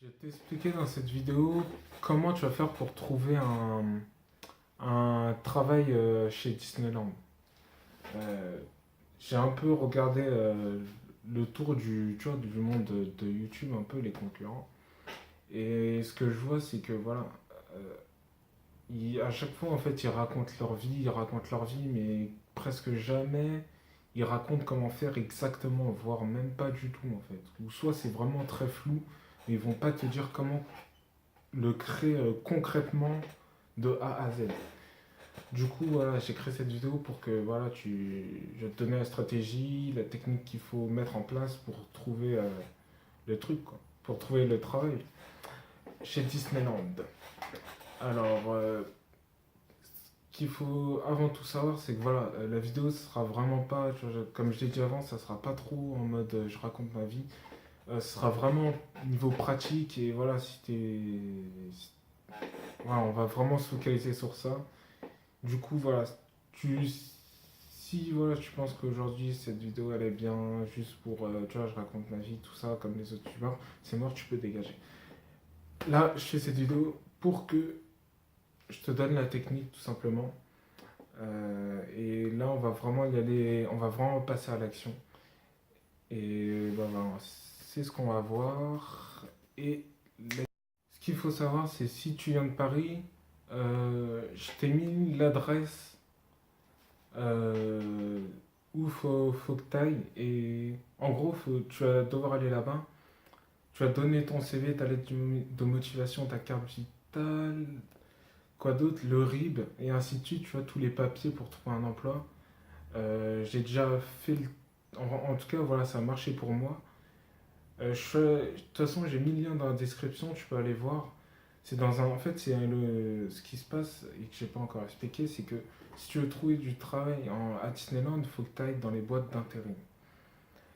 Je vais t'expliquer dans cette vidéo comment tu vas faire pour trouver un travail chez Disneyland. Euh, j'ai un peu regardé le tour tu vois, du monde de YouTube, un peu les concurrents. Et ce que je vois, c'est que voilà, euh, à chaque fois, en fait, ils racontent leur vie, mais presque jamais ils racontent comment faire exactement, voire même pas du tout, en fait. Ou soit c'est vraiment très flou, mais ils vont pas te dire comment le créer concrètement de A à Z. Du coup, voilà, j'ai créé cette vidéo pour que voilà, je te donne la stratégie, la technique qu'il faut mettre en place pour trouver le truc, quoi, pour trouver le travail chez Disneyland. Alors, ce qu'il faut avant tout savoir, c'est que voilà, la vidéo, ce sera vraiment pas, comme je l'ai dit avant, ça sera pas trop en mode je raconte ma vie. Ce sera vraiment niveau pratique et voilà, voilà, on va vraiment se focaliser sur ça. Du coup, voilà, tu, si voilà, tu penses qu'aujourd'hui cette vidéo elle est bien juste pour, tu vois, je raconte ma vie, tout ça, comme les autres youtubeurs, c'est mort, tu peux dégager. Là, je fais cette vidéo pour que je te donne la technique tout simplement. Et là, on va vraiment y aller, on va vraiment passer à l'action. Et ben, voilà, c'est ce qu'on va voir. Et ce qu'il faut savoir, c'est si tu viens de Paris, je t'ai mis l'adresse euh, où faut que tu ailles. Et en gros, tu vas devoir aller là-bas. Tu vas donner ton CV, ta lettre de motivation, ta carte vitale, quoi d'autre, le RIB, et ainsi de suite. Tu vois, tous les papiers pour trouver un emploi. J'ai déjà fait en tout cas, voilà, ça a marché pour moi. De toute façon, j'ai mis le lien dans la description, tu peux aller voir. C'est dans un. En fait, ce qui se passe et que j'ai pas encore expliqué, c'est que si tu veux trouver du travail à Disneyland, il faut que tu ailles dans les boîtes d'intérim.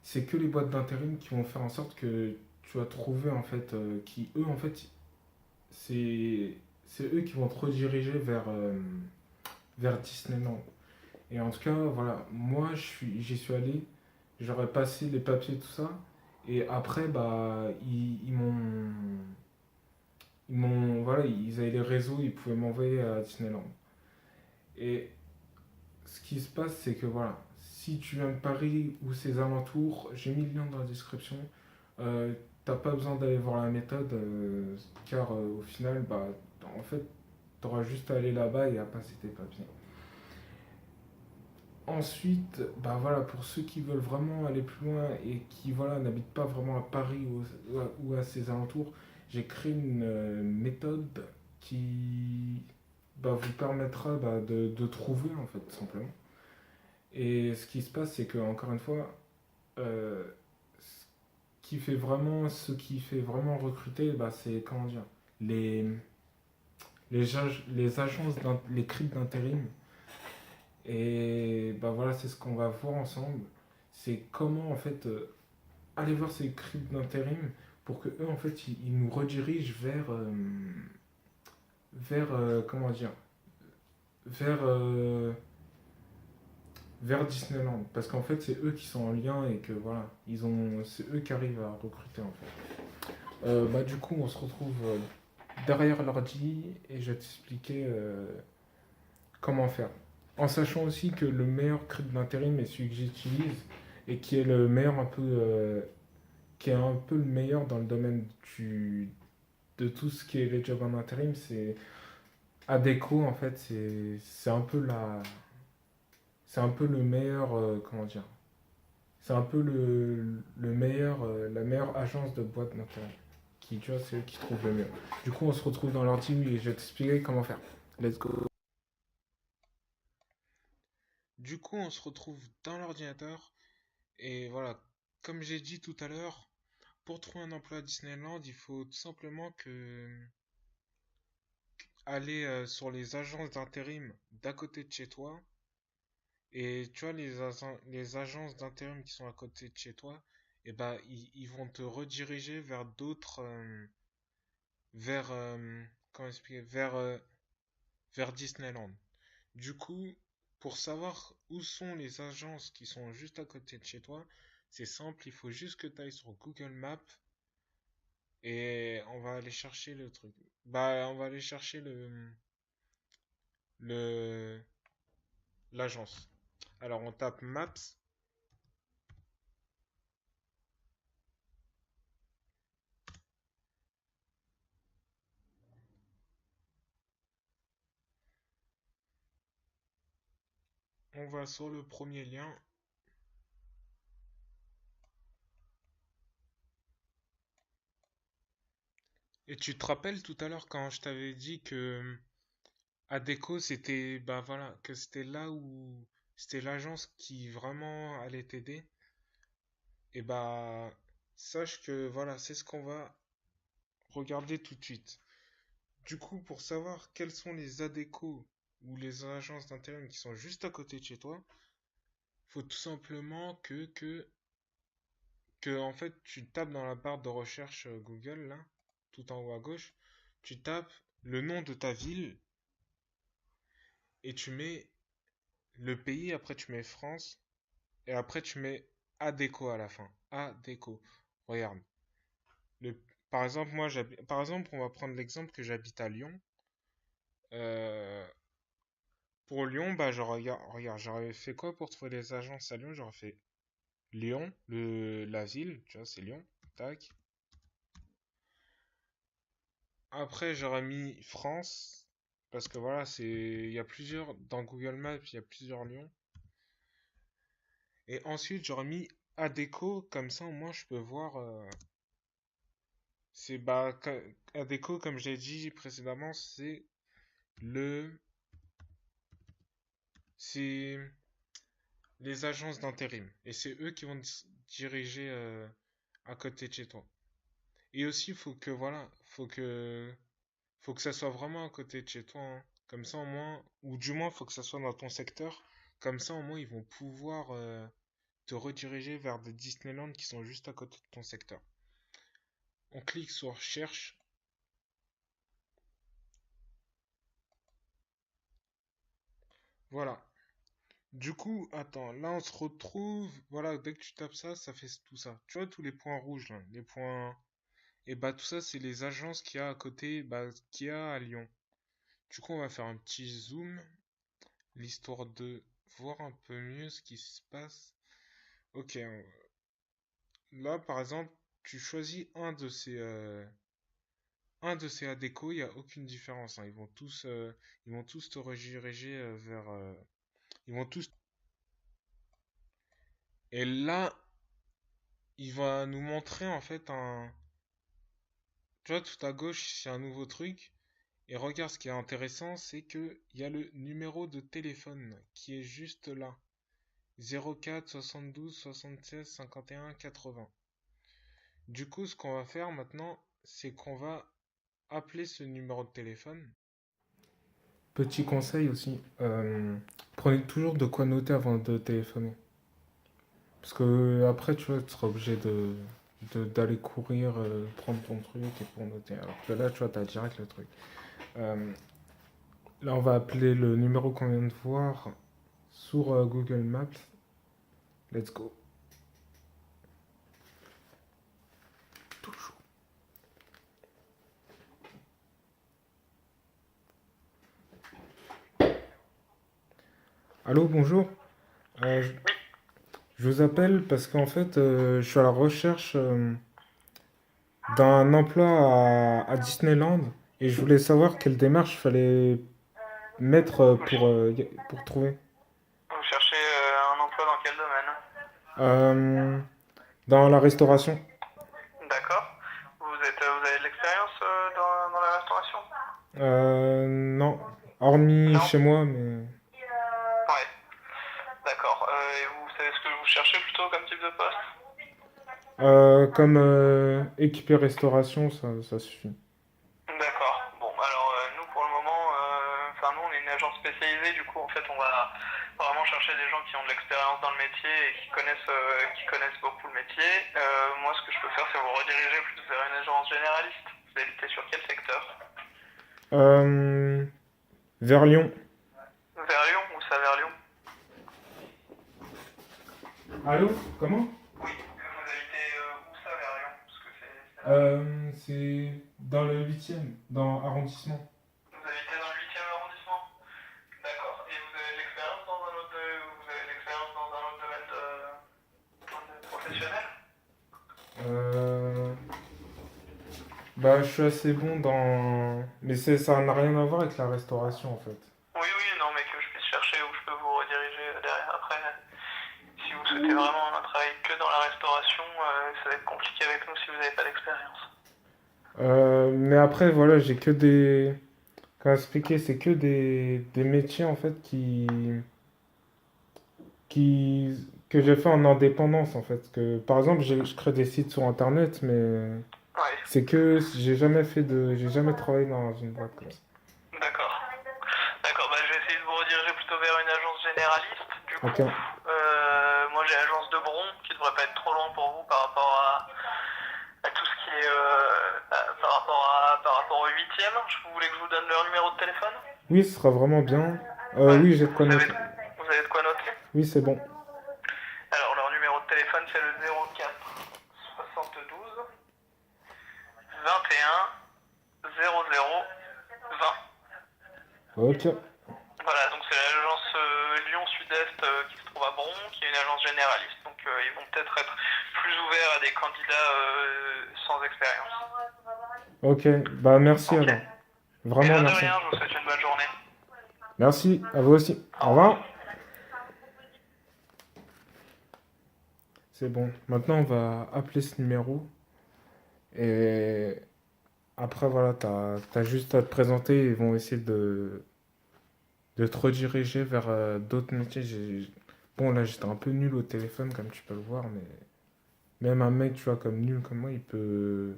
C'est que les boîtes d'intérim qui vont faire en sorte que tu vas trouver en fait, qui eux en fait, c'est c'est eux qui vont te rediriger vers Disneyland. Et en tout cas, voilà, moi j'y suis allé, j'aurais passé les papiers tout ça, et après bah voilà, ils avaient les réseaux, ils pouvaient m'envoyer à Disneyland. Et ce qui se passe, c'est que voilà, si tu viens de Paris ou ses alentours, j'ai mis le lien dans la description. Euh, T'as pas besoin d'aller voir la méthode, car au final, bah, en fait, t'auras juste à aller là-bas et à passer tes papiers. Ensuite, bah voilà, pour ceux qui veulent vraiment aller plus loin et qui voilà, n'habitent pas vraiment à Paris ou à ses alentours, j'ai créé une méthode qui bah, vous permettra bah, de trouver en fait, tout simplement. Et ce qui se passe, c'est que encore une fois, euh, ce qui fait vraiment recruter, bah, c'est comment dire, les, les agences, les cribles d'intérim. Et bah voilà, c'est ce qu'on va voir ensemble. C'est comment en fait aller voir ces cribles d'intérim pour que eux en fait ils nous redirigent comment dire, vers vers Disneyland, parce qu'en fait c'est eux qui sont en lien et que voilà, c'est eux qui arrivent à recruter en fait. Bah du coup on se retrouve derrière l'ordi et je vais t'expliquer comment faire. En sachant aussi que le meilleur crible d'intérim est celui que j'utilise et qui est le meilleur un peu qui est un peu le meilleur dans le domaine de tout ce qui est les jobs en intérim, c'est Adecco en fait, c'est un peu le meilleur comment dire, c'est un peu le meilleur la meilleure agence de boîte d'intérim qui tu vois c'est eux qui trouvent le mieux. Du coup, on se retrouve dans l'ordi et je vais t'expliquer comment faire. Let's go. Du coup, on se retrouve dans l'ordinateur et voilà, comme j'ai dit tout à l'heure, pour trouver un emploi à Disneyland, il faut tout simplement aller sur les agences d'intérim d'à côté de chez toi. Et tu vois, les agences d'intérim qui sont à côté de chez toi, et ben, ils vont te rediriger vers d'autres, vers, comment expliquer, vers Disneyland. Du coup, pour savoir où sont les agences qui sont juste à côté de chez toi, c'est simple, il faut juste que tu ailles sur Google Maps et on va aller chercher le truc. Bah, on va aller chercher le, l'agence. Alors, on tape Maps. On va sur le premier lien. Et tu te rappelles tout à l'heure quand je t'avais dit que Adecco, c'était, bah voilà, que c'était là où c'était l'agence qui vraiment allait t'aider. Et bah, sache que voilà, c'est ce qu'on va regarder tout de suite. Du coup, pour savoir quels sont les ADECO ou les agences d'intérim qui sont juste à côté de chez toi, faut tout simplement que en fait, tu tapes dans la barre de recherche Google, là, tout en haut à gauche, tu tapes le nom de ta ville et tu mets le pays, après tu mets France, et après tu mets ADECO à la fin. ADECO. Regarde. Le, par exemple, par exemple, on va prendre l'exemple que j'habite à Lyon. Euh, pour Lyon, bah, regarde, j'aurais fait quoi pour trouver les agences à Lyon? J'aurais fait Lyon, la ville, tu vois, c'est Lyon. Tac. Après, j'aurais mis France, parce que voilà, il y a plusieurs, dans Google Maps, il y a plusieurs Lyon. Et ensuite, j'aurais mis Adecco, comme ça, au moins, je peux voir, c'est, bah, Adecco, comme j'ai dit précédemment, le, c'est les agences d'intérim. Et c'est eux qui vont diriger, à côté de chez toi. Et aussi, voilà, faut que ça soit vraiment à côté de chez toi, hein. Comme ça, au moins, ou du moins, faut que ça soit dans ton secteur. Comme ça, au moins, ils vont pouvoir te rediriger vers des Disneyland qui sont juste à côté de ton secteur. On clique sur Cherche. Voilà. Du coup, attends, là, on se retrouve. Voilà, dès que tu tapes ça, ça fait tout ça. Tu vois, tous les points rouges, là, les points. Et bah, tout ça, c'est les agences qu'il y a à côté, bah, qu'il y a à Lyon. Du coup, on va faire un petit zoom, l'histoire de voir un peu mieux ce qui se passe. Ok, là par exemple, tu choisis un de ces ADECO, il n'y a aucune différence, hein. Ils vont tous te rediriger vers, ils vont tous. Et là, il va nous montrer en fait tu vois, tout à gauche, c'est un nouveau truc. Et regarde, ce qui est intéressant, c'est que il y a le numéro de téléphone qui est juste là. 04 72 76 51 80. Du coup, ce qu'on va faire maintenant, c'est qu'on va appeler ce numéro de téléphone. Petit conseil aussi, prenez toujours de quoi noter avant de téléphoner. Parce que après, tu vois, tu seras obligé d'aller courir, prendre ton truc et pour noter. Alors que là, tu vois, t'as direct le truc. Euh, Là, on va appeler le numéro qu'on vient de voir sur Google Maps. Let's go. Allô, bonjour. Je vous appelle parce qu'en fait, je suis à la recherche d'un emploi Disneyland et je voulais savoir quelle démarche il fallait mettre pour trouver. Vous cherchez un emploi dans quel domaine? Euh, Dans la restauration. D'accord. Vous avez de l'expérience dans la restauration? Non, hormis Non? chez moi, mais Ouais, d'accord. Et vous savez ce que vous cherchez plutôt comme type de poste? comme équipé restauration, ça suffit. D'accord. Bon, alors nous pour le moment, enfin nous on est une agence spécialisée, du coup en fait on va vraiment chercher des gens qui ont de l'expérience dans le métier et qui connaissent beaucoup le métier. Moi ce que je peux faire c'est vous rediriger plus vers une agence généraliste. Vous habitez sur quel secteur? Euh, Vers Lyon. Vers Lyon ou ça vers Lyon? Allô? Comment? Oui, vous habitez où ça vers Lyon? Parce que c'est C'est dans le 8e, dans arrondissement. Vous habitez dans le 8e arrondissement? D'accord. Et vous avez de l'expérience dans un autre, vous avez de l'expérience dans un autre domaine professionnel? Euh, Bah, je suis assez bon dans... Mais ça n'a rien à voir avec la restauration, en fait. Oui, oui, non, mais que je puisse chercher où je peux vous rediriger derrière. Après, si vous souhaitez vraiment un travail que dans la restauration, ça va être compliqué avec nous si vous n'avez pas d'expérience. Mais après, voilà, j'ai que des... Comment expliquer, c'est que des métiers, en fait, que j'ai fait en indépendance, en fait. Que, par exemple, je crée des sites sur Internet, mais Ouais, c'est que j'ai jamais travaillé dans une boîte comme ça. d'accord. D'accord, bah, je vais essayer de vous rediriger plutôt vers une agence généraliste. Du Ok. coup, moi j'ai l'agence de Bron, qui devrait pas être trop loin pour vous par rapport à tout ce qui est par rapport au 8e. Vous voulez que je vous donne leur numéro de téléphone? Oui, ce sera vraiment bien. Ouais. Oui, j'ai de quoi noter. Vous avez de quoi noter? Oui, c'est bon. Alors leur numéro de téléphone c'est le 04 72 21 00 20. Ok. Voilà, donc c'est l'agence Lyon Sud-Est qui se trouve à Bron, qui est une agence généraliste. Donc ils vont peut-être être plus ouverts à des candidats sans expérience. Ok. Bah, merci Ok. alors. Et Vraiment, bien de merci. rien, je vous souhaite une bonne journée. Merci, à vous aussi. Au Au revoir. revoir. C'est bon. Maintenant, on va appeler ce numéro. Et après, voilà, t'as juste à te présenter. Ils vont essayer de te rediriger vers d'autres métiers. Bon, là, j'étais un peu nul au téléphone, comme tu peux le voir. Mais même un mec, tu vois, comme nul comme moi, il peut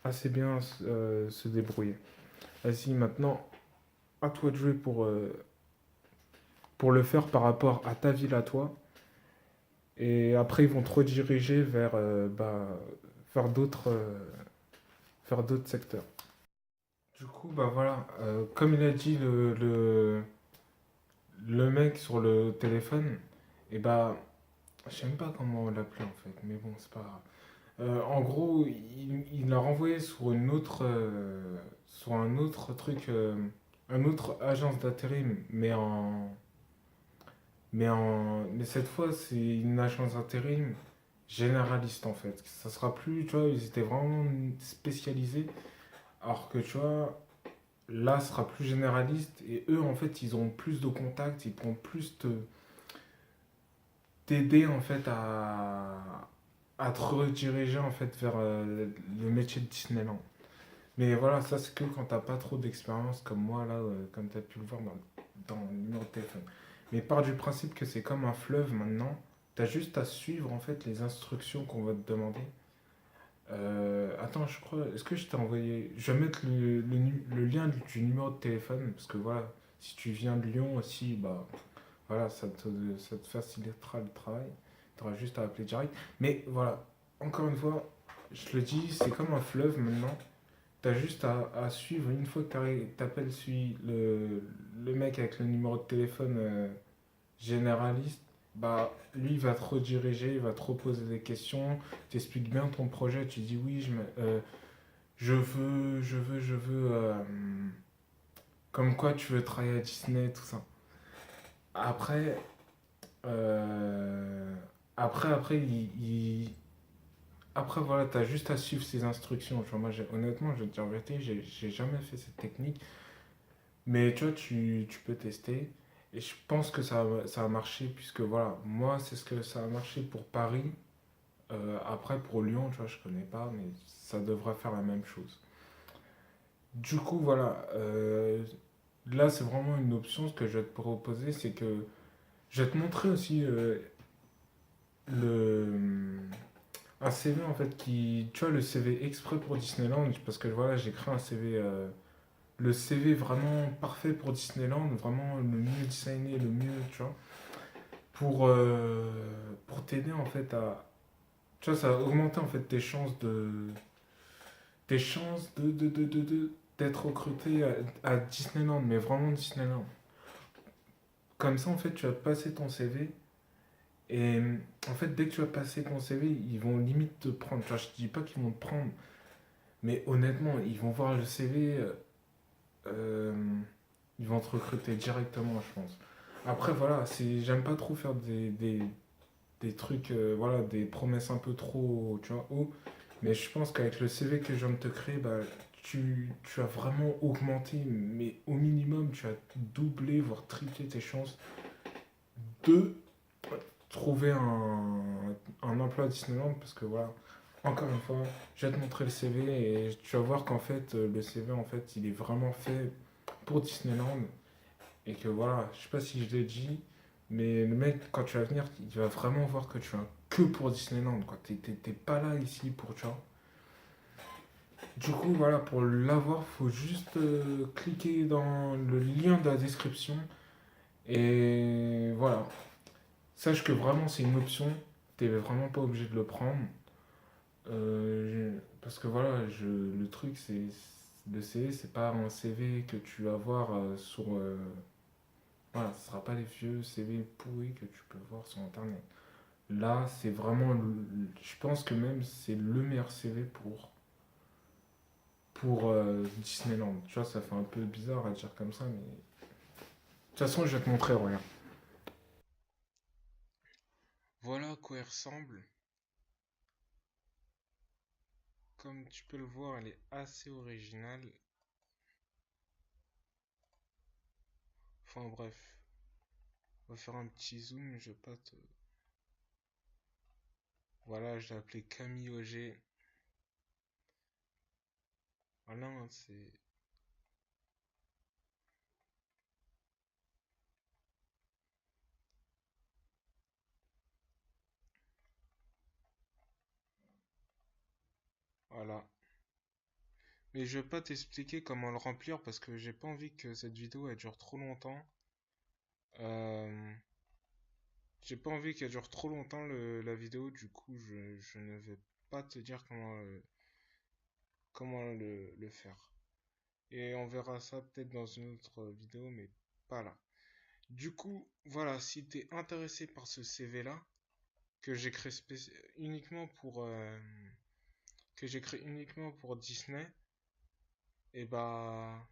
assez bien se débrouiller. Vas-y, maintenant, à toi de jouer pour le faire par rapport à ta ville à toi. Et après, ils vont te rediriger vers, vers faire d'autres secteurs. Du coup, bah voilà, comme il a dit le mec sur le téléphone, et bah, je sais même pas comment l'appeler en fait, mais bon, c'est pas grave. En gros, il l'a renvoyé sur sur un autre truc, un autre agence d'intérim, mais cette fois, c'est une agence d'intérim généraliste en fait. Ça sera plus, tu vois, ils étaient vraiment spécialisés, alors que tu vois, là, ce sera plus généraliste et eux, en fait, ils ont plus de contacts, ils pourront plus t'aider en fait à te rediriger en fait vers le métier de Disneyland. Mais voilà, ça c'est que quand t'as pas trop d'expérience comme moi là, comme t'as pu le voir dans le numéro de téléphone. Mais part du principe que c'est comme un fleuve maintenant, t'as juste à suivre en fait les instructions qu'on va te demander. Attends, je crois, est-ce que je t'ai envoyé. Je vais mettre le lien du numéro de téléphone, parce que voilà, si tu viens de Lyon aussi, bah voilà, ça te facilitera le travail. Tu auras juste à appeler direct. Mais voilà, encore une fois, je le dis, c'est comme un fleuve maintenant. Tu as juste à suivre. Une fois que tu appelles le mec avec le numéro de téléphone généraliste, bah lui il va te rediriger, il va te reposer des questions, t'expliques bien ton projet, tu dis oui, je veux, comme quoi tu veux travailler à Disney, tout ça. Après, euh, après, après voilà, t'as juste à suivre ses instructions. Tu vois, moi, honnêtement, je vais te dire la vérité, j'ai jamais fait cette technique. Mais tu vois, tu peux tester. Et je pense que ça a marché, puisque voilà, moi, c'est ce que ça a marché pour Paris. Après, pour Lyon, tu vois, je connais pas, mais ça devrait faire la même chose. Du coup, voilà, là, c'est vraiment une option. Ce que je vais te proposer, c'est que je vais te montrer aussi le, un CV en fait qui, tu vois, le CV exprès pour Disneyland, parce que voilà, j'ai créé un CV, le CV vraiment parfait pour Disneyland, vraiment le mieux designé, le mieux, tu vois, pour t'aider en fait tu vois, ça va augmenter en fait tes chances d'être recruté à Disneyland, mais vraiment Disneyland. Comme ça, en fait, tu vas passer ton CV Et en fait, dès que tu vas passer ton CV, ils vont limite te prendre. Tu vois, je dis pas qu'ils vont te prendre, mais honnêtement, ils vont voir le CV, euh, ils vont te recruter directement, je pense. Après, voilà, j'aime pas trop faire des trucs, voilà, des promesses un peu trop, tu vois, haut. Mais je pense qu'avec le CV que je viens de te créer, bah, tu as vraiment augmenté, mais au minimum, tu as doublé, voire triplé tes chances de trouver un emploi à Disneyland. Parce que voilà, encore une fois, je vais te montrer le CV et tu vas voir qu'en fait, le CV, en fait, il est vraiment fait pour Disneyland. Et que voilà, je sais pas si je l'ai dit, mais le mec, quand tu vas venir, il va vraiment voir que tu viens que pour Disneyland, quoi. T'es pas là ici pour, tu vois. Du coup, voilà, pour l'avoir, faut juste cliquer dans le lien de la description. Et voilà. Sache que vraiment, c'est une option. T'es vraiment pas obligé de le prendre. Parce que voilà, le truc, c'est. Le CV, c'est pas un CV que tu vas voir sur. Voilà, ce sera pas les vieux CV pourris que tu peux voir sur internet. Là, c'est vraiment. Je pense que même c'est le meilleur CV pour Disneyland. Tu vois, ça fait un peu bizarre à dire comme ça, mais. De toute façon, je vais te montrer, regarde. Voilà à quoi elle ressemble. Comme tu peux le voir, elle est assez originale. Enfin bref, on va faire un petit zoom, je vais pas te... Voilà, je l'ai appelé Camille Auger. Voilà, hein, c'est... Voilà. Mais je vais pas t'expliquer comment le remplir parce que j'ai pas envie que cette vidéo elle dure trop longtemps. Euh, J'ai pas envie qu'elle dure trop longtemps la vidéo, du coup je ne vais pas te dire comment le faire. Et on verra ça peut-être dans une autre vidéo, mais pas là. Du coup, voilà, si t'es intéressé par ce CV-là, que j'ai créé uniquement pour Disney, et bah,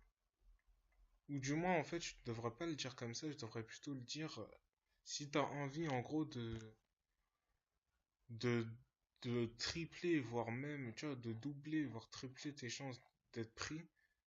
ou du moins en fait, je devrais pas le dire comme ça, je devrais plutôt le dire si t'as envie en gros de de tripler, voire même, tu vois, de doubler, voire tripler tes chances d'être pris,